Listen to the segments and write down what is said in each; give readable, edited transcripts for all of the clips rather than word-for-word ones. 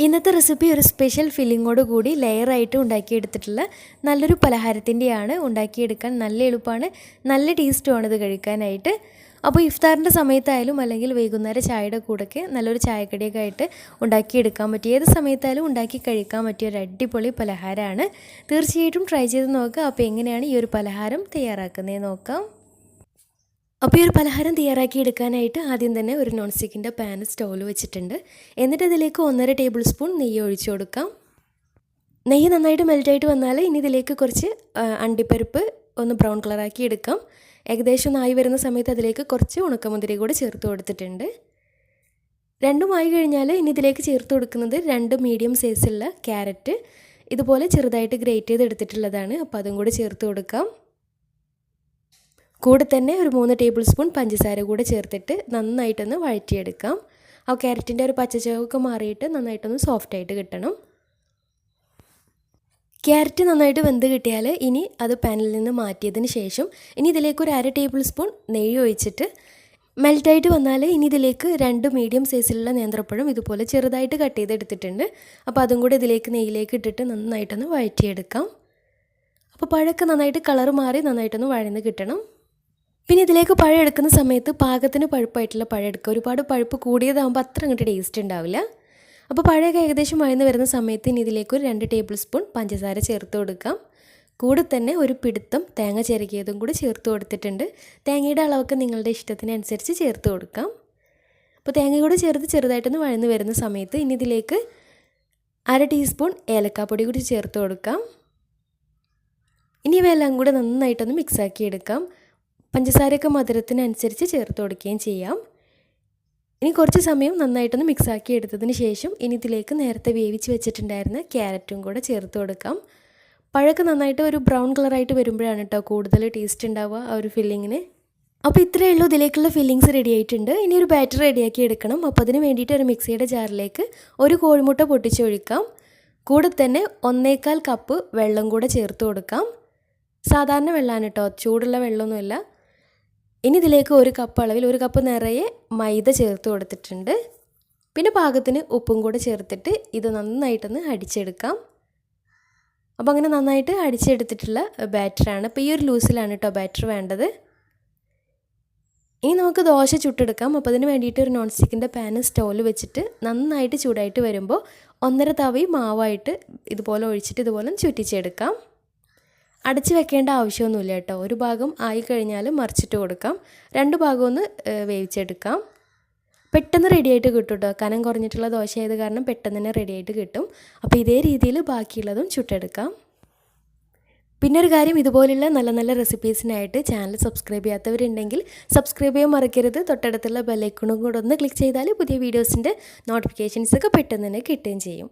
ഇന്നത്തെ റെസിപ്പി ഒരു സ്പെഷ്യൽ ഫില്ലിങ്ങോട് കൂടി ലെയറായിട്ട് ഉണ്ടാക്കിയെടുത്തിട്ടുള്ള നല്ലൊരു പലഹാരത്തിൻ്റെയാണ്. ഉണ്ടാക്കിയെടുക്കാൻ നല്ല എളുപ്പമാണ്, നല്ല ടേസ്റ്റുമാണ് ഇത് കഴിക്കാനായിട്ട്. അപ്പോൾ ഇഫ്താറിൻ്റെ സമയത്തായാലും അല്ലെങ്കിൽ വൈകുന്നേരം ചായയുടെ കൂടെയൊക്കെ നല്ലൊരു ചായക്കടിയൊക്കെ ആയിട്ട് ഉണ്ടാക്കിയെടുക്കാൻ പറ്റിയ, ഏത് സമയത്തായാലും ഉണ്ടാക്കി കഴിക്കാൻ പറ്റിയ ഒരു അടിപൊളി പലഹാരമാണ്. തീർച്ചയായിട്ടും ട്രൈ ചെയ്ത് നോക്കുക. അപ്പോൾ എങ്ങനെയാണ് ഈ ഒരു പലഹാരം തയ്യാറാക്കുന്നത് നോക്കാം. അപ്പോൾ ഈ ഒരു പലഹാരം തയ്യാറാക്കി എടുക്കാനായിട്ട് ആദ്യം തന്നെ ഒരു നോൺ സ്റ്റിക്കിൻ്റെ പാൻ സ്റ്റൗവിൽ വെച്ചിട്ടുണ്ട്. എന്നിട്ട് ഇതിലേക്ക് 1.5 ടേബിൾ സ്പൂൺ നെയ്യ് ഒഴിച്ചു കൊടുക്കാം. നെയ്യ് നന്നായിട്ട് മെൽറ്റായിട്ട് വന്നാൽ ഇനി ഇതിലേക്ക് കുറച്ച് അണ്ടിപ്പരിപ്പ് ഒന്ന് ബ്രൗൺ കളറാക്കി എടുക്കാം. ഏകദേശം ഒന്നായി വരുന്ന സമയത്ത് അതിലേക്ക് കുറച്ച് ഉണക്കമുന്തിരി കൂടി ചേർത്ത് കൊടുത്തിട്ടുണ്ട്. രണ്ടുമായി കഴിഞ്ഞാൽ ഇനി ഇതിലേക്ക് ചേർത്ത് കൊടുക്കുന്നത് 2 മീഡിയം സൈസുള്ള ക്യാരറ്റ് ഇതുപോലെ ചെറുതായിട്ട് ഗ്രേറ്റ് ചെയ്ത് എടുത്തിട്ടുള്ളതാണ്. അപ്പോൾ അതും കൂടി ചേർത്ത് കൊടുക്കാം. കൂടെ തന്നെ ഒരു 3 ടേബിൾ സ്പൂൺ പഞ്ചസാര കൂടെ ചേർത്തിട്ട് നന്നായിട്ടൊന്ന് വഴറ്റിയെടുക്കാം. ആ ക്യാരറ്റിൻ്റെ ഒരു പച്ചച്ചൊക്കെ മാറിയിട്ട് നന്നായിട്ടൊന്ന് സോഫ്റ്റായിട്ട് കിട്ടണം. ക്യാരറ്റ് നന്നായിട്ട് വെന്ത് കിട്ടിയാൽ ഇനി അത് പാനിൽ നിന്ന് മാറ്റിയതിന് ശേഷം ഇനി ഇതിലേക്ക് ഒരു 1/2 ടേബിൾ സ്പൂൺ നെയ്യ് ഒഴിച്ചിട്ട് മെൽറ്റായിട്ട് വന്നാൽ ഇനി ഇതിലേക്ക് 2 മീഡിയം സൈസിലുള്ള നേന്ത്രപ്പഴം ഇതുപോലെ ചെറുതായിട്ട് കട്ട് ചെയ്തെടുത്തിട്ടുണ്ട്. അപ്പോൾ അതും കൂടി ഇതിലേക്ക് നെയ്യിലേക്ക് ഇട്ടിട്ട് നന്നായിട്ടൊന്ന് വഴറ്റിയെടുക്കാം. അപ്പോൾ പഴമൊക്കെ നന്നായിട്ട് കളർ മാറി നന്നായിട്ടൊന്ന് വഴന്ന് കിട്ടണം. പിന്നെ ഇതിലേക്ക് പഴം എടുക്കുന്ന സമയത്ത് പാകത്തിന് പഴുപ്പായിട്ടുള്ള പഴം എടുക്കുക. ഒരുപാട് പഴുപ്പ് കൂടിയതാകുമ്പോൾ അത്ര അങ്ങോട്ട് ടേസ്റ്റ് ഉണ്ടാവില്ല. അപ്പോൾ പഴമൊക്കെ ഏകദേശം വഴന്ന് വരുന്ന സമയത്ത് ഇനി ഇതിലേക്ക് ഒരു 2 ടേബിൾ സ്പൂൺ പഞ്ചസാര ചേർത്ത് കൊടുക്കാം. കൂടെ തന്നെ ഒരു പിടുത്തം തേങ്ങ ചിരകിയതും കൂടി ചേർത്ത് കൊടുത്തിട്ടുണ്ട്. തേങ്ങയുടെ അളവൊക്കെ നിങ്ങളുടെ ഇഷ്ടത്തിനനുസരിച്ച് ചേർത്ത് കൊടുക്കാം. അപ്പോൾ തേങ്ങ കൂടെ ചേർത്ത് ചെറുതായിട്ടൊന്ന് വഴന്ന് വരുന്ന സമയത്ത് ഇനി ഇതിലേക്ക് 1/2 ടീസ്പൂൺ ഏലക്കാപ്പൊടി കൂടി ചേർത്ത് കൊടുക്കാം. ഇനി ഇവയെല്ലാം കൂടെ നന്നായിട്ടൊന്ന് മിക്സാക്കി എടുക്കാം. പഞ്ചസാരയൊക്കെ മധുരത്തിനനുസരിച്ച് ചേർത്ത് കൊടുക്കുകയും ചെയ്യാം. ഇനി കുറച്ച് സമയം നന്നായിട്ടൊന്ന് മിക്സാക്കി എടുത്തതിന് ശേഷം ഇനി ഇതിലേക്ക് നേരത്തെ വേവിച്ച് വെച്ചിട്ടുണ്ടായിരുന്ന ക്യാരറ്റും കൂടെ ചേർത്ത് കൊടുക്കാം. പഴമൊക്കെ നന്നായിട്ട് ഒരു ബ്രൗൺ കളറായിട്ട് വരുമ്പോഴാണ് കേട്ടോ കൂടുതൽ ടേസ്റ്റ് ഉണ്ടാവുക ആ ഒരു ഫില്ലിങ്ങിന്. അപ്പോൾ ഇത്രയേ ഉള്ളൂ, ഇതിലേക്കുള്ള ഫില്ലിങ്സ് റെഡി ആയിട്ടുണ്ട്. ഇനി ഒരു ബാറ്റർ റെഡിയാക്കി എടുക്കണം. അപ്പോൾ അതിന് വേണ്ടിയിട്ട് ഒരു മിക്സിയുടെ ജാറിലേക്ക് ഒരു കോഴിമുട്ട പൊട്ടിച്ചൊഴിക്കാം. കൂടെ തന്നെ 1/4 കപ്പ് വെള്ളം കൂടെ ചേർത്ത് കൊടുക്കാം. സാധാരണ വെള്ളമാണ് കേട്ടോ, ചൂടുള്ള വെള്ളമൊന്നുമില്ല. ഇനി ഇതിലേക്ക് 1 കപ്പ് അളവിൽ 1 കപ്പ് നിറയെ മൈദ ചേർത്ത് കൊടുത്തിട്ടുണ്ട്. പിന്നെ പാകത്തിന് ഉപ്പും കൂടെ ചേർത്തിട്ട് ഇത് നന്നായിട്ടൊന്ന് അടിച്ചെടുക്കാം. അപ്പോൾ അങ്ങനെ നന്നായിട്ട് അടിച്ചെടുത്തിട്ടുള്ള ബാറ്ററാണ്. അപ്പോൾ ഈ ഒരു ലൂസിലാണ് കേട്ടോ ബാറ്റർ വേണ്ടത്. ഇനി നമുക്ക് ദോശ ചുട്ടെടുക്കാം. അപ്പോൾ അതിന് വേണ്ടിയിട്ട് ഒരു നോൺ സ്റ്റിക്കിൻ്റെ പാൻ സ്റ്റൗവിൽ വെച്ചിട്ട് നന്നായിട്ട് ചൂടായിട്ട് വരുമ്പോൾ 1.5 തവി മാവായിട്ട് ഇതുപോലെ ഒഴിച്ചിട്ട് ഇതുപോലെ ചുറ്റിച്ചെടുക്കാം. അടച്ച് വെക്കേണ്ട ആവശ്യമൊന്നുമില്ല കേട്ടോ. ഒരു ഭാഗം ആയി കഴിഞ്ഞാൽ മറിച്ചിട്ട് കൊടുക്കാം. 2 ഭാഗം ഒന്ന് വേവിച്ചെടുക്കാം. പെട്ടെന്ന് റെഡിയായിട്ട് കിട്ടും കേട്ടോ. കനം കുറഞ്ഞിട്ടുള്ള ദോശ ആയത് കാരണം പെട്ടെന്ന് തന്നെ റെഡിയായിട്ട് കിട്ടും. അപ്പോൾ ഇതേ രീതിയിൽ ബാക്കിയുള്ളതും ചുട്ടെടുക്കാം. പിന്നെ ഒരു കാര്യം, ഇതുപോലുള്ള നല്ല നല്ല റെസിപ്പീസിനായിട്ട് ചാനൽ സബ്സ്ക്രൈബ് ചെയ്യാത്തവരുണ്ടെങ്കിൽ സബ്സ്ക്രൈബ് ചെയ്യാൻ മറക്കരുത്. തൊട്ടടുത്തുള്ള ബെല്ലൈക്കണും കൂടെ ഒന്ന് ക്ലിക്ക് ചെയ്താൽ പുതിയ വീഡിയോസിൻ്റെ നോട്ടിഫിക്കേഷൻസൊക്കെ പെട്ടെന്ന് തന്നെ കിട്ടുകയും ചെയ്യും.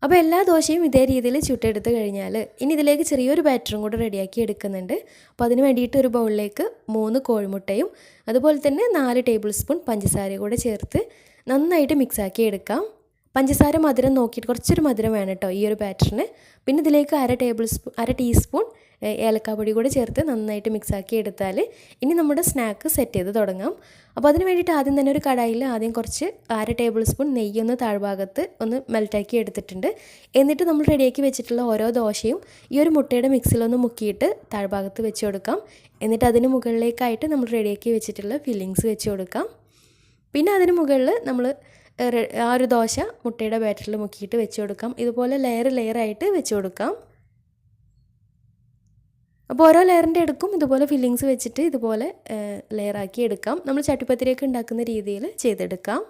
അപ്പോൾ എല്ലാ ദോശയും ഇതേ രീതിയിൽ ചുട്ടെടുത്ത് കഴിഞ്ഞാൽ ഇനി ഇതിലേക്ക് ചെറിയൊരു ബാറ്ററും കൂടെ റെഡിയാക്കി എടുക്കുന്നുണ്ട്. അപ്പോൾ അതിന് വേണ്ടിയിട്ട് ഒരു ബൗളിലേക്ക് 3 കോഴിമുട്ടയും അതുപോലെ തന്നെ 4 ടേബിൾ സ്പൂൺ പഞ്ചസാര കൂടെ ചേർത്ത് നന്നായിട്ട് മിക്സാക്കി എടുക്കാം. പഞ്ചസാര മധുരം നോക്കിയിട്ട് കുറച്ചൊരു മധുരം വേണം കേട്ടോ ഈ ഒരു ബാറ്ററിന്. പിന്നെ ഇതിലേക്ക് 1/2 ടീസ്പൂൺ ഏലക്കാപ്പൊടി കൂടെ ചേർത്ത് നന്നായിട്ട് മിക്സാക്കി എടുത്താൽ ഇനി നമ്മുടെ സ്നാക്ക് സെറ്റ് ചെയ്ത് തുടങ്ങാം. അപ്പോൾ അതിന് വേണ്ടിയിട്ട് ആദ്യം തന്നെ ഒരു കടായിൽ ആദ്യം കുറച്ച് 1/2 ടേബിൾ സ്പൂൺ നെയ്യൊന്ന് താഴ്ഭാഗത്ത് ഒന്ന് മെൽറ്റാക്കി എടുത്തിട്ടുണ്ട്. എന്നിട്ട് നമ്മൾ റെഡിയാക്കി വെച്ചിട്ടുള്ള ഓരോ ദോശയും ഈ ഒരു മുട്ടയുടെ മിക്സിലൊന്ന് മുക്കിയിട്ട് താഴ്ഭാഗത്ത് വെച്ച് കൊടുക്കാം. എന്നിട്ട് അതിന് മുകളിലേക്കായിട്ട് നമ്മൾ റെഡിയാക്കി വെച്ചിട്ടുള്ള ഫില്ലിങ്സ് വെച്ച് കൊടുക്കാം. പിന്നെ അതിന് മുകളിൽ നമ്മൾ ആ ഒരു ദോശ മുട്ടയുടെ ബാറ്ററിൽ മുക്കിയിട്ട് വെച്ച് കൊടുക്കാം. ഇതുപോലെ ലെയറായിട്ട് വെച്ച് കൊടുക്കാം. അപ്പോൾ ഓരോ ലെയറിൻ്റെ അടുക്കും ഇതുപോലെ ഫില്ലിങ്സ് വെച്ചിട്ട് ഇതുപോലെ ലെയറാക്കി എടുക്കാം. നമ്മൾ ചട്ടിപ്പത്തിരിയൊക്കെ ഉണ്ടാക്കുന്ന രീതിയിൽ ചെയ്തെടുക്കാം.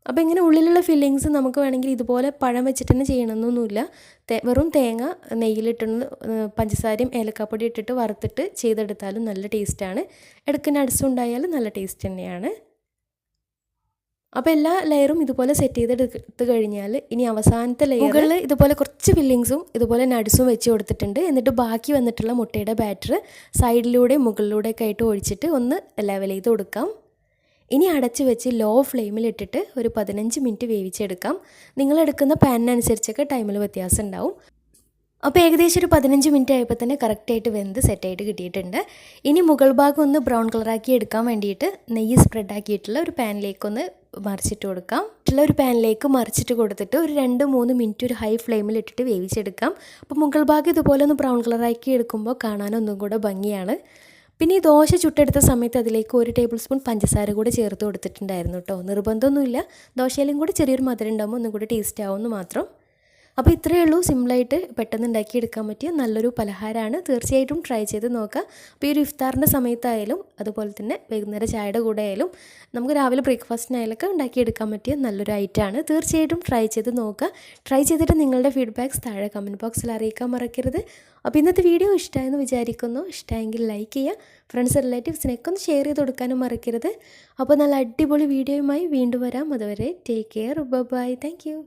അപ്പോൾ ഇങ്ങനെ ഉള്ളിലുള്ള ഫില്ലിങ്സ് നമുക്ക് വേണമെങ്കിൽ ഇതുപോലെ പഴം വെച്ചിട്ട് തന്നെ ചെയ്യണമെന്നൊന്നുമില്ല. വെറും തേങ്ങ നെയ്യിലിട്ടൊന്ന് പഞ്ചസാരയും ഏലക്കാപ്പൊടി ഇട്ടിട്ട് വറുത്തിട്ട് ചെയ്തെടുത്താലും നല്ല ടേസ്റ്റാണ്. ഇടയ്ക്ക് നട്ട്സ് ഉണ്ടായാലും നല്ല ടേസ്റ്റ് തന്നെയാണ്. അപ്പോൾ എല്ലാ ലെയറും ഇതുപോലെ സെറ്റ് ചെയ്തെടുത്ത് കഴിഞ്ഞാൽ ഇനി അവസാനത്തെ ലെയറിൽ ഇതുപോലെ കുറച്ച് ഫില്ലിങ്സും ഇതുപോലെ നട്ട്സും വെച്ച് കൊടുത്തിട്ടുണ്ട്. എന്നിട്ട് ബാക്കി വന്നിട്ടുള്ള മുട്ടയുടെ ബാറ്റർ സൈഡിലൂടെയും മുകളിലൂടെയൊക്കെ ആയിട്ട് ഒഴിച്ചിട്ട് ഒന്ന് ലെവൽ ചെയ്ത് കൊടുക്കാം. ഇനി അടച്ച് വെച്ച് ലോ ഫ്ലെയിമിലിട്ടിട്ട് ഒരു 15 മിനിറ്റ് വേവിച്ചെടുക്കാം. നിങ്ങളെടുക്കുന്ന പാനിനനുസരിച്ചൊക്കെ ടൈമിൽ വ്യത്യാസം ഉണ്ടാവും. അപ്പോൾ ഏകദേശം ഒരു 15 മിനിറ്റ് ആയപ്പോൾ തന്നെ കറക്റ്റായിട്ട് വെന്ത് സെറ്റായിട്ട് കിട്ടിയിട്ടുണ്ട്. ഇനി മുകൾ ഭാഗം ഒന്ന് ബ്രൗൺ കളറാക്കി എടുക്കാൻ വേണ്ടിയിട്ട് നെയ്യ് സ്പ്രെഡ് ആക്കിയിട്ടുള്ള ഒരു പാനിലേക്കൊന്ന് മറിച്ചിട്ട് കൊടുക്കാം. ഒരു പാനിലേക്ക് മറിച്ചിട്ട് കൊടുത്തിട്ട് ഒരു 2-3 മിനിറ്റ് ഒരു ഹൈ ഫ്ലെയിമിൽ ഇട്ടിട്ട് വേവിച്ചെടുക്കാം. അപ്പോൾ മുകൾ ഭാഗം ഇതുപോലെ ഒന്ന് ബ്രൗൺ കളറാക്കി എടുക്കുമ്പോൾ കാണാനൊന്നും കൂടെ ഭംഗിയാണ്. പിന്നെ ഈ ദോശ ചുട്ടെടുത്ത സമയത്ത് അതിലേക്ക് 1 ടേബിൾ സ്പൂൺ പഞ്ചസാര കൂടെ ചേർത്ത് കൊടുത്തിട്ടുണ്ടായിരുന്നു കേട്ടോ. നിർബന്ധമൊന്നുമില്ല, ദോശയിലും കൂടി ചെറിയൊരു മധുരം ഉണ്ടാകുമ്പോൾ ഒന്നും കൂടി ടേസ്റ്റ് ആവുമെന്ന് മാത്രം. അപ്പോൾ ഇത്രയേ ഉള്ളൂ, സിമ്പിളായിട്ട് പെട്ടെന്ന് ഉണ്ടാക്കിയെടുക്കാൻ പറ്റിയ നല്ലൊരു പലഹാരമാണ്. തീർച്ചയായിട്ടും ട്രൈ ചെയ്ത് നോക്കുക. അപ്പോൾ ഈ ഒരു ഇഫ്താറിൻ്റെ സമയത്തായാലും അതുപോലെ തന്നെ വൈകുന്നേരം ചായയുടെ കൂടെ ആയാലും നമുക്ക് രാവിലെ ബ്രേക്ക്ഫാസ്റ്റിനായാലൊക്കെ ഉണ്ടാക്കിയെടുക്കാൻ പറ്റിയ നല്ലൊരു ഐറ്റമാണ്. തീർച്ചയായിട്ടും ട്രൈ ചെയ്ത് നോക്കുക. ട്രൈ ചെയ്തിട്ട് നിങ്ങളുടെ ഫീഡ്ബാക്ക്സ് താഴെ കമൻറ്റ് ബോക്സിൽ അറിയിക്കാൻ മറക്കരുത്. അപ്പോൾ ഇന്നത്തെ വീഡിയോ ഇഷ്ടമായെന്ന് വിചാരിക്കുന്നു. ഇഷ്ടമായെങ്കിൽ ലൈക്ക് ചെയ്യുക, ഫ്രണ്ട്സ് റിലേറ്റീവ്സിനൊക്കെ ഒന്ന് ഷെയർ ചെയ്ത് കൊടുക്കാനും മറക്കരുത്. അപ്പോൾ നല്ല അടിപൊളി വീഡിയോയുമായി വീണ്ടും വരാം. അതുവരെ take care, bye, thank U.